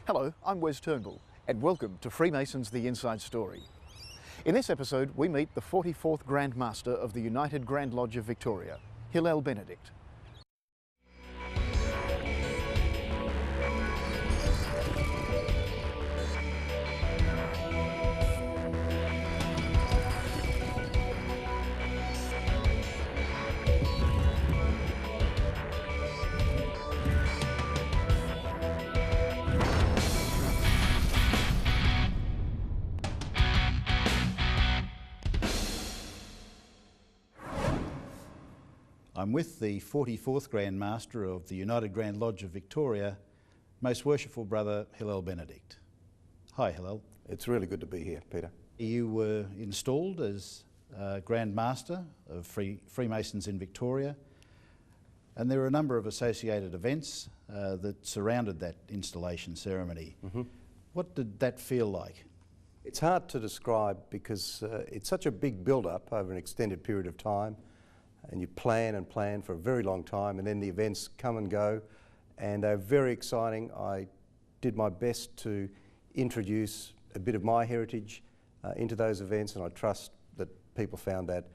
Hello, I'm Wes Turnbull, and welcome to Freemasons The Inside Story. In this episode, we meet the 44th Grand Master of the United Grand Lodge of Victoria, Hillel Benedykt. I'm with the 44th Grand Master of the United Grand Lodge of Victoria, Most Worshipful Brother Hillel Benedykt. Hi Hillel. It's really good to be here, Peter. You were installed as Grand Master of Freemasons in Victoria, and there were a number of associated events that surrounded that installation ceremony. What did that feel like? It's hard to describe because it's such a big build-up over an extended period of time, and you plan and plan for a very long time, and then the events come and go, and they're very exciting. I did my best to introduce a bit of my heritage into those events, and I trust that people found that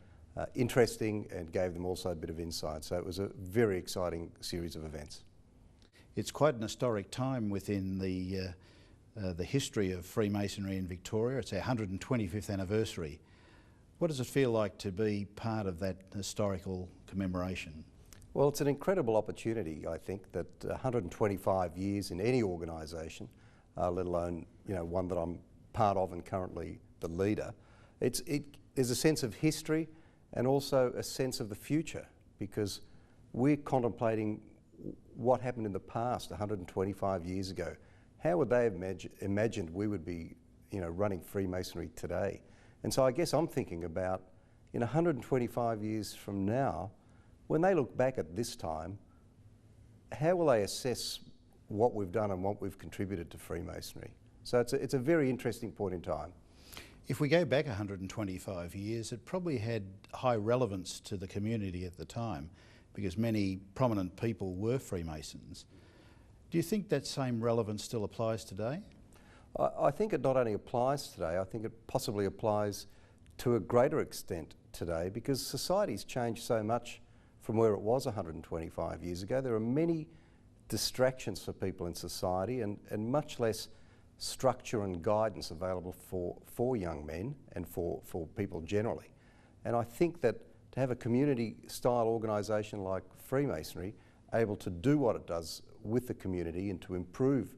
interesting and gave them also a bit of insight. So it was a very exciting series of events. It's quite an historic time within the history of Freemasonry in Victoria. It's our 125th anniversary. What does it feel like to be part of that historical commemoration? Well, it's an incredible opportunity, I think, that 125 years in any organisation, let alone one that I'm part of and currently the leader, there's a sense of history and also a sense of the future, because we're contemplating what happened in the past 125 years ago. How would they have imagined we would be running Freemasonry today? And so I guess I'm thinking about, in 125 years from now, when they look back at this time, how will they assess what we've done and what we've contributed to Freemasonry? So it's a very interesting point in time. If we go back 125 years, it probably had high relevance to the community at the time, because many prominent people were Freemasons. Do you think that same relevance still applies today? I think it not only applies today, I think it possibly applies to a greater extent today, because society's changed so much from where it was 125 years ago. There are many distractions for people in society and much less structure and guidance available for young men and for people generally. And I think that to have a community-style organisation like Freemasonry able to do what it does with the community and to improve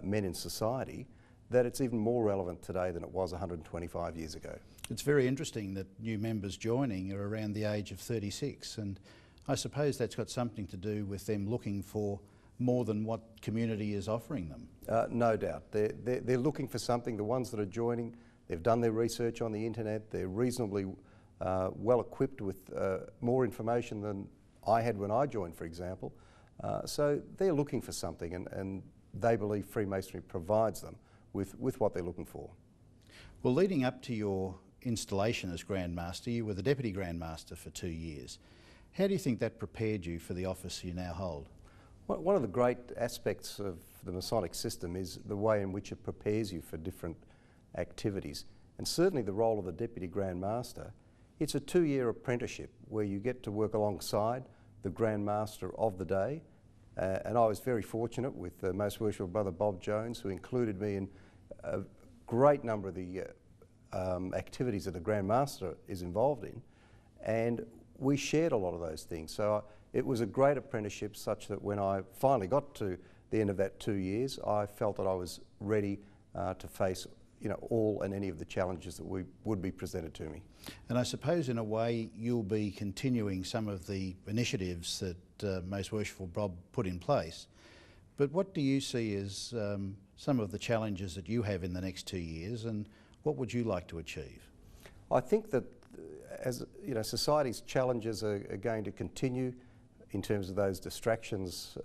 men in society, that it's even more relevant today than it was 125 years ago. It's very interesting that new members joining are around the age of 36, and I suppose that's got something to do with them looking for more than what community is offering them. No doubt. They're looking for something. The ones that are joining, they've done their research on the internet, they're reasonably well equipped with more information than I had when I joined, for example. So they're looking for something, and they believe Freemasonry provides them with what they're looking for. Well, leading up to your installation as Grand Master, you were the Deputy Grand Master for 2 years. How do you think that prepared you for the office you now hold? Well, one of the great aspects of the Masonic system is the way in which it prepares you for different activities. And certainly the role of the Deputy Grand Master, it's a 2-year apprenticeship where you get to work alongside the Grand Master of the day. And I was very fortunate with Most Worshipful Brother Bob Jones, who included me in a great number of the activities that the Grand Master is involved in, and we shared a lot of those things. So it was a great apprenticeship, such that when I finally got to the end of that 2 years, I felt that I was ready to face all and any of the challenges that would be presented to me. And I suppose in a way you'll be continuing some of the initiatives that Most Worshipful Bob put in place. But what do you see as some of the challenges that you have in the next 2 years, and what would you like to achieve? I think that as society's challenges are going to continue in terms of those distractions,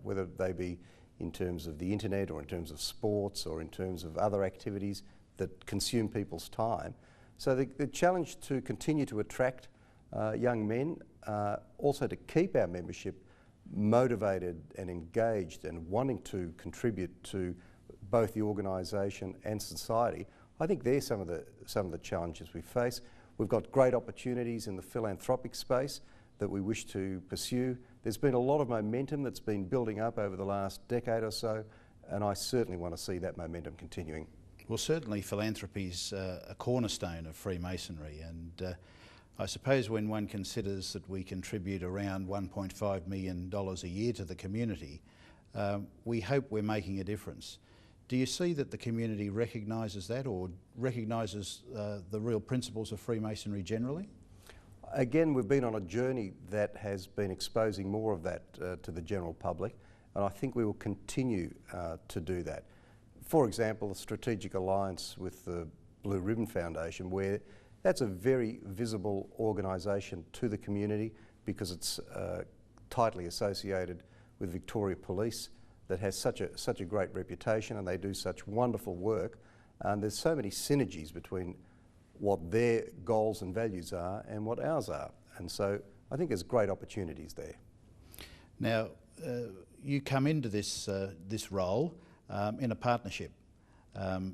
whether they be in terms of the internet or in terms of sports or in terms of other activities that consume people's time. So the challenge to continue to attract young men, also to keep our membership motivated and engaged and wanting to contribute to both the organisation and society, I think they're some of the challenges we face. We've got great opportunities in the philanthropic space that we wish to pursue. There's been a lot of momentum that's been building up over the last decade or so, and I certainly want to see that momentum continuing. Well, certainly philanthropy's a cornerstone of Freemasonry, and I suppose when one considers that we contribute around $1.5 million a year to the community, we hope we're making a difference. Do you see that the community recognises that, or recognises the real principles of Freemasonry generally? Again, we've been on a journey that has been exposing more of that to the general public, and I think we will continue to do that. For example, the strategic alliance with the Blue Ribbon Foundation, where that's a very visible organisation to the community because it's tightly associated with Victoria Police, that has such a great reputation, and they do such wonderful work. And there's so many synergies between what their goals and values are and what ours are. And so I think there's great opportunities there. Now, you come into this role in a partnership.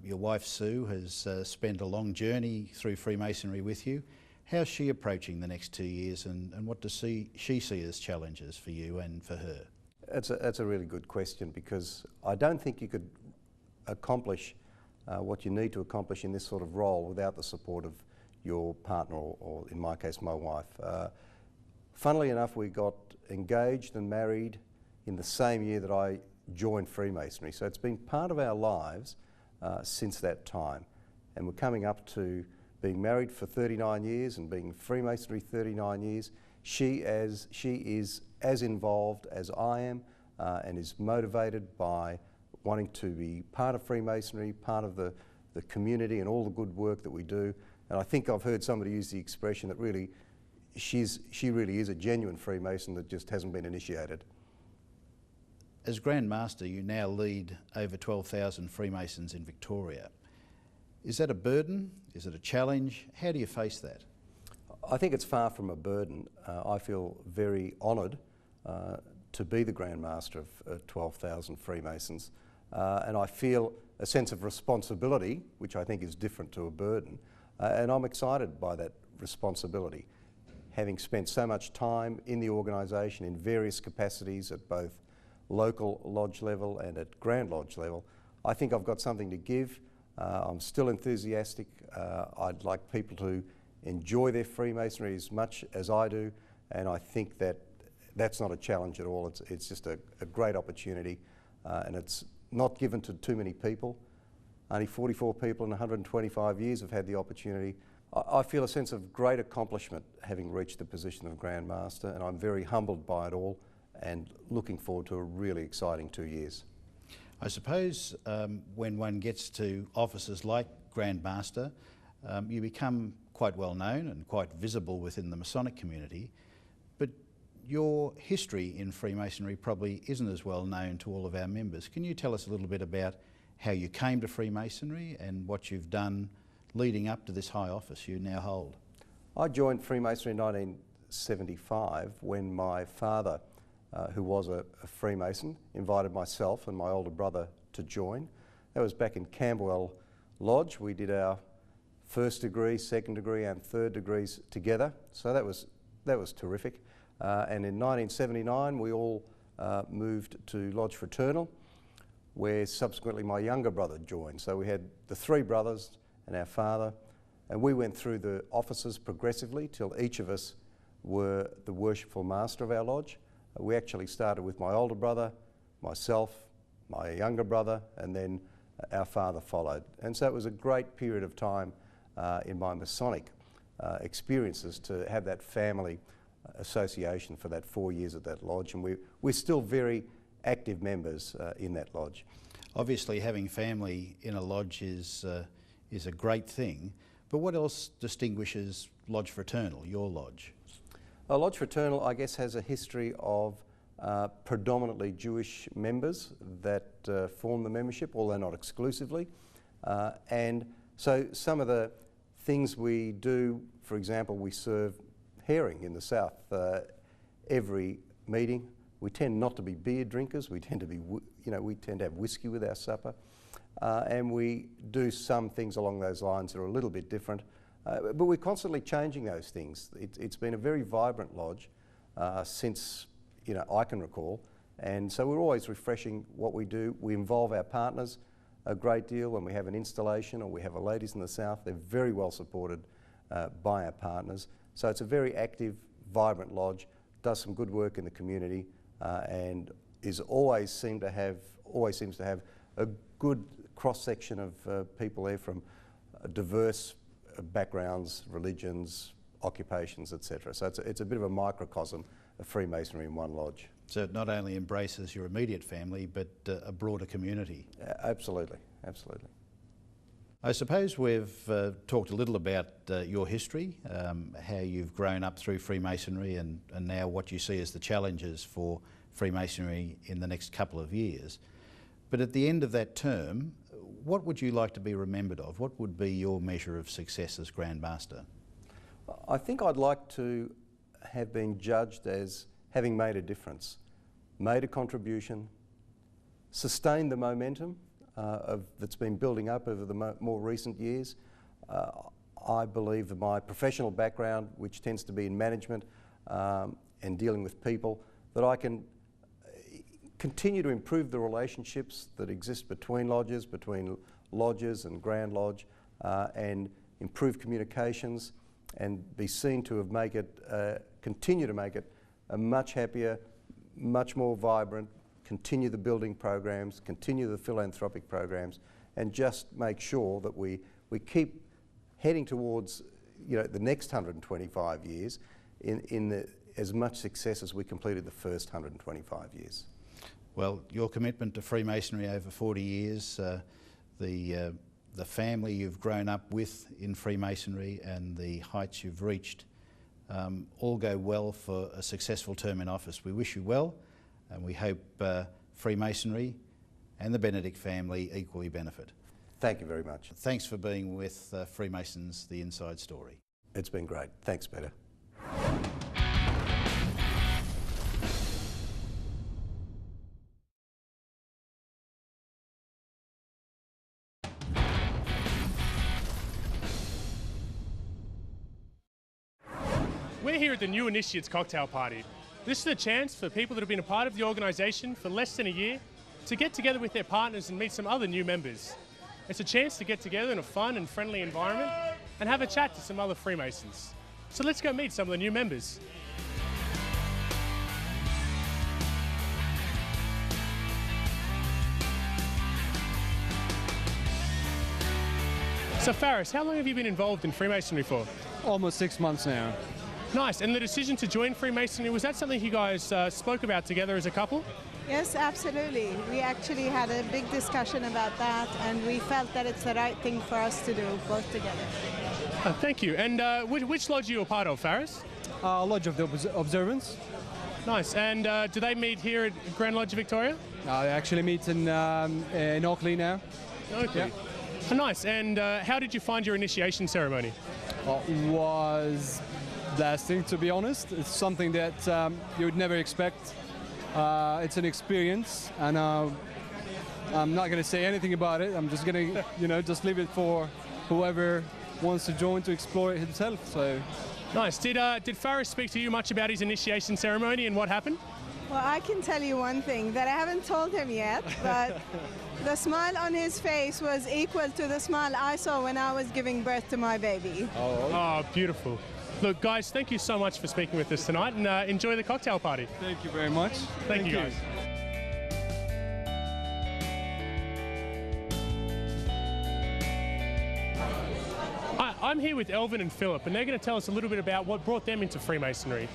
Your wife Sue has spent a long journey through Freemasonry with you. How's she approaching the next 2 years, and what does she see as challenges for you and for her? That's a really good question, because I don't think you could accomplish what you need to accomplish in this sort of role without the support of your partner, or in my case, my wife. Funnily enough, we got engaged and married in the same year that I joined Freemasonry, so it's been part of our lives since that time. And we're coming up to being married for 39 years and being Freemasonry 39 years. She is as involved as I am and is motivated by wanting to be part of Freemasonry, part of the community and all the good work that we do. And I think I've heard somebody use the expression that really she really is a genuine Freemason that just hasn't been initiated. As Grand Master, you now lead over 12,000 Freemasons in Victoria. Is that a burden? Is it a challenge? How do you face that? I think it's far from a burden. I feel very honoured to be the Grand Master of 12,000 Freemasons, and I feel a sense of responsibility, which I think is different to a burden, and I'm excited by that responsibility. Having spent so much time in the organisation in various capacities at both local lodge level and at Grand Lodge level, I think I've got something to give. I'm still enthusiastic. I'd like people to enjoy their Freemasonry as much as I do, and I think that that's not a challenge at all. It's just a great opportunity, and it's not given to too many people. Only 44 people in 125 years have had the opportunity. I feel a sense of great accomplishment having reached the position of Grand Master, and I'm very humbled by it all and looking forward to a really exciting 2 years. I suppose when one gets to offices like Grand Master, you become quite well known and quite visible within the Masonic community, but your history in Freemasonry probably isn't as well known to all of our members. Can you tell us a little bit about how you came to Freemasonry and what you've done leading up to this high office you now hold? I joined Freemasonry in 1975 when my father, who was a Freemason, invited myself and my older brother to join. That was back in Camberwell Lodge. We did our first degree, second degree and third degrees together, so that was terrific. And in 1979 we all moved to Lodge Fraternal, where subsequently my younger brother joined. So we had the three brothers and our father, and we went through the offices progressively till each of us were the worshipful master of our lodge. We actually started with my older brother, myself, my younger brother, and then our father followed. And so it was a great period of time in my Masonic experiences to have that family association for that 4 years at that lodge, and we're still very active members in that lodge. Obviously having family in a lodge is a great thing, but what else distinguishes Lodge Fraternal, your lodge? Lodge Fraternal, I guess, has a history of predominantly Jewish members that form the membership, although not exclusively. And so some of the things we do, for example, we serve herring in the south every meeting. We tend not to be beer drinkers, we tend to be we tend to have whiskey with our supper, and we do some things along those lines that are a little bit different. But we're constantly changing those things. It's been a very vibrant lodge since I can recall, and so we're always refreshing what we do. We involve our partners a great deal when we have an installation or we have a Ladies in the South. They're very well supported by our partners. So it's a very active, vibrant lodge, does some good work in the community, and always seems to have a good cross-section of people there from diverse backgrounds, religions, occupations, etc. So it's a bit of a microcosm of Freemasonry in one lodge. So it not only embraces your immediate family, but a broader community. Absolutely, absolutely. I suppose we've talked a little about your history, how you've grown up through Freemasonry, and now what you see as the challenges for Freemasonry in the next couple of years. But at the end of that term, what would you like to be remembered of? What would be your measure of success as Grand Master? I think I'd like to have been judged as having made a difference, made a contribution, sustained the momentum that's been building up over the more recent years. I believe that my professional background, which tends to be in management and dealing with people, that I can continue to improve the relationships that exist between lodges and Grand Lodge, and improve communications, and be seen to have continue to make it a much happier, much more vibrant, continue the building programs, continue the philanthropic programs, and just make sure that we keep heading towards the next 125 years in as much success as we completed the first 125 years. Well, your commitment to Freemasonry over 40 years, the family you've grown up with in Freemasonry and the heights you've reached all go well for a successful term in office. We wish you well, and we hope Freemasonry and the Benedykt family equally benefit. Thank you very much. Thanks for being with Freemasons, The Inside Story. It's been great. Thanks, Peter. We're here at the New Initiates Cocktail Party. This is a chance for people that have been a part of the organisation for less than a year to get together with their partners and meet some other new members. It's a chance to get together in a fun and friendly environment and have a chat to some other Freemasons. So let's go meet some of the new members. So Faris, how long have you been involved in Freemasonry for? Almost 6 months now. Nice. And the decision to join Freemasonry, was that something you guys spoke about together as a couple? Yes, absolutely. We actually had a big discussion about that, and we felt that it's the right thing for us to do, both together. Thank you. And which lodge are you a part of, Faris? Lodge of the Observance. Nice. And do they meet here at Grand Lodge of Victoria? They actually meet in Auckland now. Oakley. Yeah. Oh, nice. And how did you find your initiation ceremony? Was blasting, to be honest. It's something that you would never expect. It's an experience, and I'm not going to say anything about it. I'm just going to, just leave it for whoever wants to join to explore it himself. So, nice. Did Faris speak to you much about his initiation ceremony and what happened? Well, I can tell you one thing that I haven't told him yet, but the smile on his face was equal to the smile I saw when I was giving birth to my baby. Oh, beautiful. Look, guys, thank you so much for speaking with us tonight, and enjoy the cocktail party. Thank you very much. Thank you, guys. I'm here with Elvin and Philip, and they're going to tell us a little bit about what brought them into Freemasonry.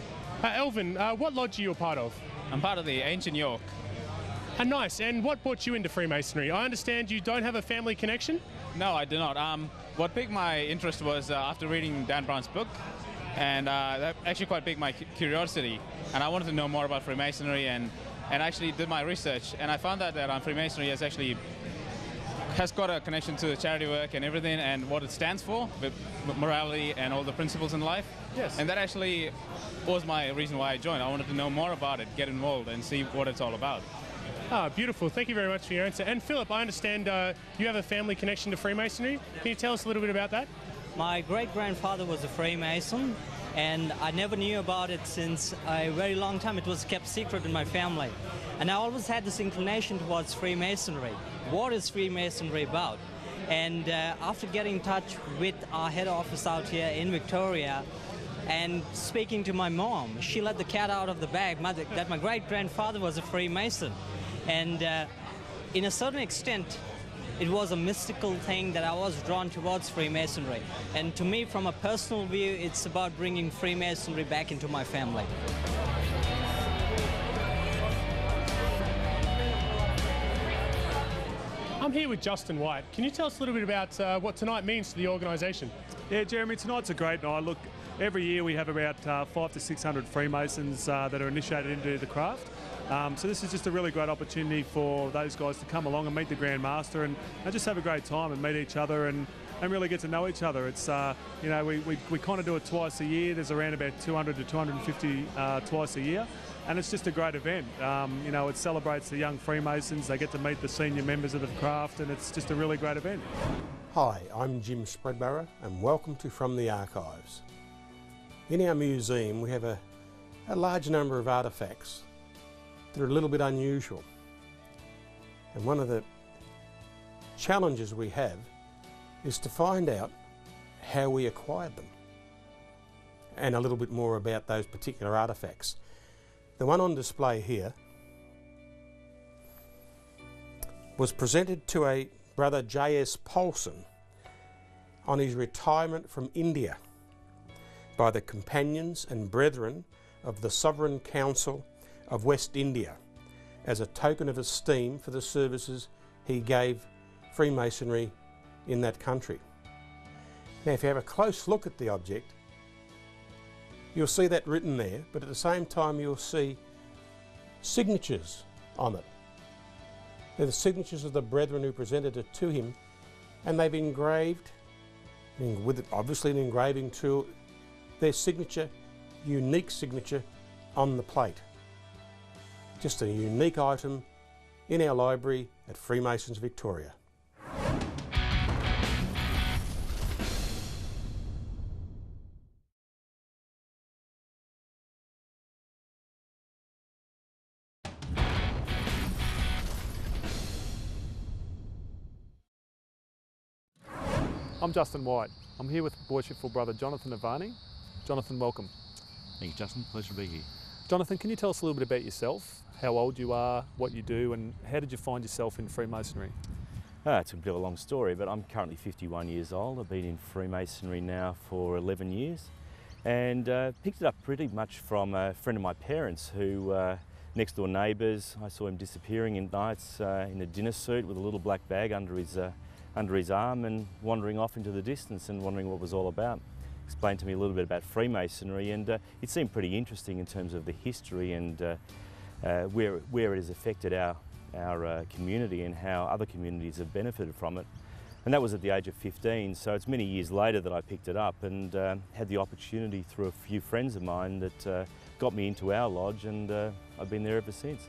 Elvin, what lodge are you a part of? I'm part of the Ancient York. Nice. And what brought you into Freemasonry? I understand you don't have a family connection? No, I do not. What piqued my interest was after reading Dan Brown's book, and that actually quite piqued my curiosity. And I wanted to know more about Freemasonry, and actually did my research. And I found out that Freemasonry has got a connection to charity work and everything, and what it stands for, with morality and all the principles in life. Yes. And that actually was my reason why I joined. I wanted to know more about it, get involved, and see what it's all about. Ah, beautiful. Thank you very much for your answer. And Philip, I understand you have a family connection to Freemasonry. Can you tell us a little bit about that? My great-grandfather was a Freemason, and I never knew about it since a very long time. It was kept secret in my family. And I always had this inclination towards Freemasonry. What is Freemasonry about? And after getting in touch with our head office out here in Victoria and speaking to my mom, she let the cat out of the bag that my great-grandfather was a Freemason. And in a certain extent, it was a mystical thing that I was drawn towards Freemasonry. And to me, from a personal view, it's about bringing Freemasonry back into my family. I'm here with Justin White. Can you tell us a little bit about what tonight means to the organisation? Yeah, Jeremy, tonight's a great night. Look, every year we have about 500 to 600 Freemasons that are initiated into the craft. So this is just a really great opportunity for those guys to come along and meet the Grand Master and just have a great time and meet each other and really get to know each other. It's, you know, we kind of do it twice a year. There's around about 200 to 250 twice a year. And it's just a great event. You know, it celebrates the young Freemasons. They get to meet the senior members of the craft, and it's just a really great event. Hi, I'm Jim Spreadbarrow, and welcome to From the Archives. In our museum, we have a large number of artefacts that are a little bit unusual. And one of the challenges we have is to find out how we acquired them and a little bit more about those particular artefacts. The one on display here was presented to a brother J.S. Paulson on his retirement from India by the companions and brethren of the Sovereign Council of West India as a token of esteem for the services he gave Freemasonry in that country. Now, if you have a close look at the object, you'll see that written there, but at the same time you'll see signatures on it. They're the signatures of the brethren who presented it to him, and they've engraved, with obviously an engraving tool, their signature, unique signature on the plate. Just a unique item in our library at Freemasons Victoria. I'm Justin White. I'm here with worshipful brother Jonathan Avani. Jonathan, welcome. Thank you, Justin. Pleasure to be here. Jonathan, can you tell us a little bit about yourself, how old you are, what you do, and how did you find yourself in Freemasonry? It's a bit of a long story, but I'm currently 51 years old. I've been in Freemasonry now for 11 years and picked it up pretty much from a friend of my parents who, next door neighbours, I saw him disappearing at nights in a dinner suit with a little black bag under his arm and wandering off into the distance and wondering what it was all about. Explained to me a little bit about Freemasonry, and it seemed pretty interesting in terms of the history and where it has affected our community and how other communities have benefited from it. And that was at the age of 15, so it's many years later that I picked it up and had the opportunity through a few friends of mine that got me into our lodge, and I've been there ever since.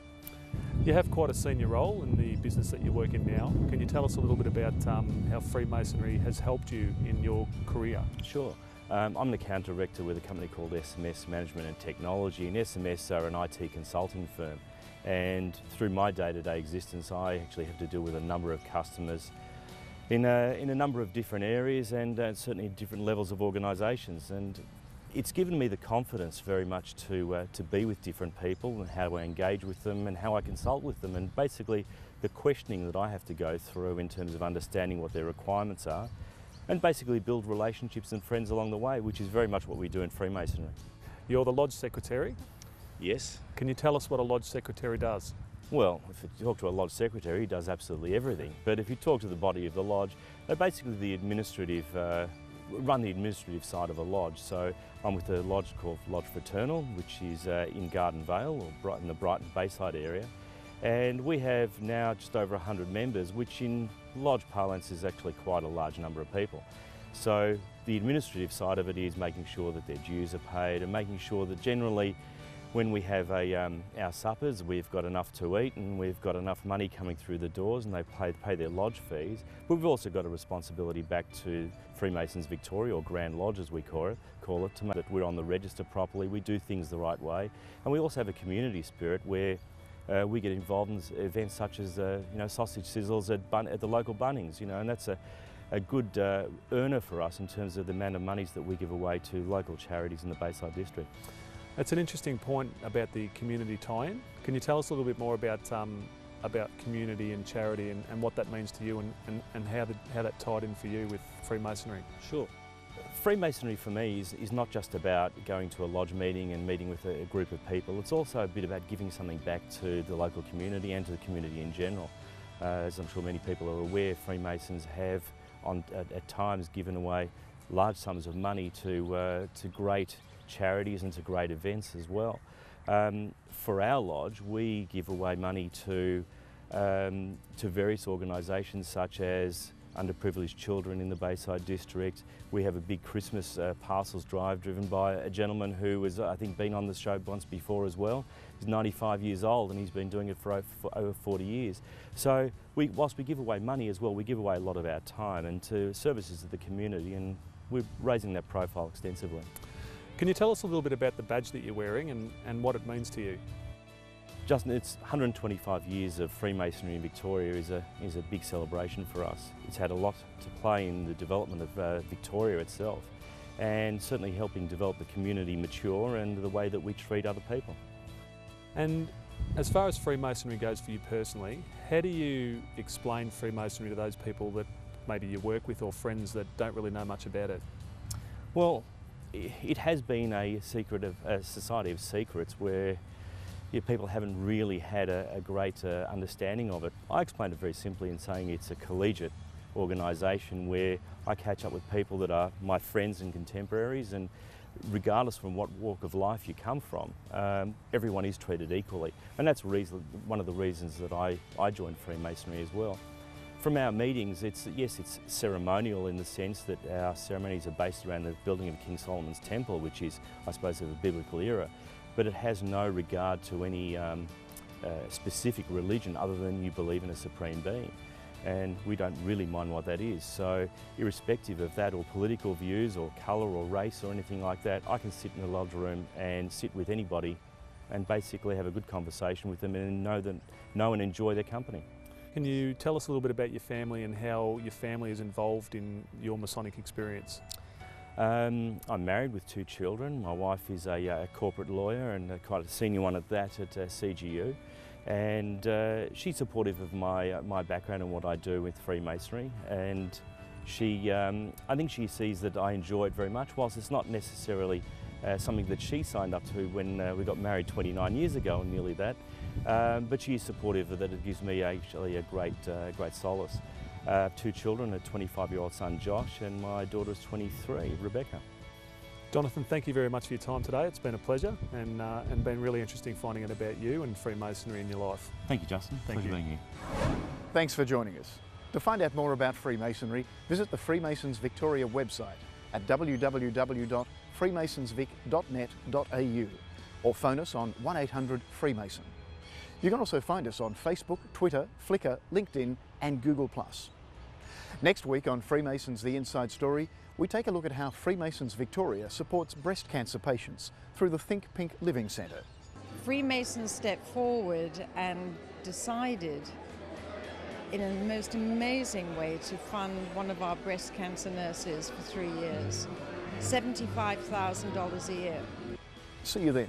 You have quite a senior role in the business that you work in now. Can you tell us a little bit about how Freemasonry has helped you in your career? Sure. I'm the account director with a company called SMS Management and Technology, and SMS are an IT consulting firm. And through my day-to-day existence, I actually have to deal with a number of customers in a number of different areas and certainly different levels of organisations. And it's given me the confidence very much to be with different people and how I engage with them and how I consult with them, and basically the questioning that I have to go through in terms of understanding what their requirements are, and basically build relationships and friends along the way, which is very much what we do in Freemasonry. You're the lodge secretary? Yes. Can you tell us what a lodge secretary does? Well, if you talk to a lodge secretary, he does absolutely everything. But if you talk to the body of the lodge, they're basically the administrative, run the administrative side of a lodge. So I'm with a lodge called Lodge Fraternal, which is in Garden Vale, or in the Brighton Bayside area. And we have now just over 100 members, which in lodge parlance is actually quite a large number of people. So the administrative side of it is making sure that their dues are paid and making sure that generally when we have our suppers, we've got enough to eat and we've got enough money coming through the doors and they pay their lodge fees. But we've also got a responsibility back to Freemasons Victoria, or Grand Lodge as we call it, to make that we're on the register properly, we do things the right way. And we also have a community spirit where we get involved in events such as sausage sizzles at the local Bunnings, and that's a good earner for us in terms of the amount of monies that we give away to local charities in the Bayside District. That's an interesting point about the community tie-in. Can you tell us a little bit more about community and charity and what that means to you and how that tied in for you with Freemasonry? Sure. Freemasonry for me is not just about going to a lodge meeting and meeting with a group of people. It's also a bit about giving something back to the local community and to the community in general. As I'm sure many people are aware, Freemasons have at times given away large sums of money to great charities and to great events as well. For our lodge, we give away money to various organisations such as underprivileged children in the Bayside District. We have a big Christmas parcels drive driven by a gentleman who has, I think, been on the show once before as well. He's 95 years old and he's been doing it for over 40 years. So whilst we give away money as well, we give away a lot of our time and to services to the community, and we're raising that profile extensively. Can you tell us a little bit about the badge that you're wearing and what it means to you? Justin, it's 125 years of Freemasonry in Victoria is a big celebration for us. It's had a lot to play in the development of Victoria itself, and certainly helping develop the community mature and the way that we treat other people. And as far as Freemasonry goes for you personally, how do you explain Freemasonry to those people that maybe you work with or friends that don't really know much about it? Well, it has been a society of secrets where people haven't really had a great understanding of it. I explained it very simply in saying it's a collegiate organisation where I catch up with people that are my friends and contemporaries, and regardless from what walk of life you come from, everyone is treated equally. And that's one of the reasons that I joined Freemasonry as well. From our meetings, it's ceremonial in the sense that our ceremonies are based around the building of King Solomon's Temple, which is, I suppose, of a biblical era, but it has no regard to any specific religion other than you believe in a supreme being. And we don't really mind what that is. So irrespective of that or political views or colour or race or anything like that, I can sit in the lodge room and sit with anybody and basically have a good conversation with them and know and enjoy their company. Can you tell us a little bit about your family and how your family is involved in your Masonic experience? I'm married with 2 children. My wife is a corporate lawyer and quite a senior one at that at CGU. And she's supportive of my background and what I do with Freemasonry. And I think she sees that I enjoy it very much, whilst it's not necessarily something that she signed up to when we got married 29 years ago and nearly that. But she is supportive of that. It gives me actually a great solace. 2 children, a 25-year-old son Josh and my daughter is 23, Rebecca. Jonathan, thank you very much for your time today. It's been a pleasure and been really interesting finding out about you and Freemasonry in your life. Thank you, Justin. Thank you for being here. Thanks for joining us. To find out more about Freemasonry, visit the Freemasons Victoria website at www.freemasonsvic.net.au or phone us on 1800 Freemason. You can also find us on Facebook, Twitter, Flickr, LinkedIn and Google+. Next week on Freemasons The Inside Story, we take a look at how Freemasons Victoria supports breast cancer patients through the Think Pink Living Centre. Freemasons stepped forward and decided in a most amazing way to fund one of our breast cancer nurses for 3 years, $75,000 a year. See you then.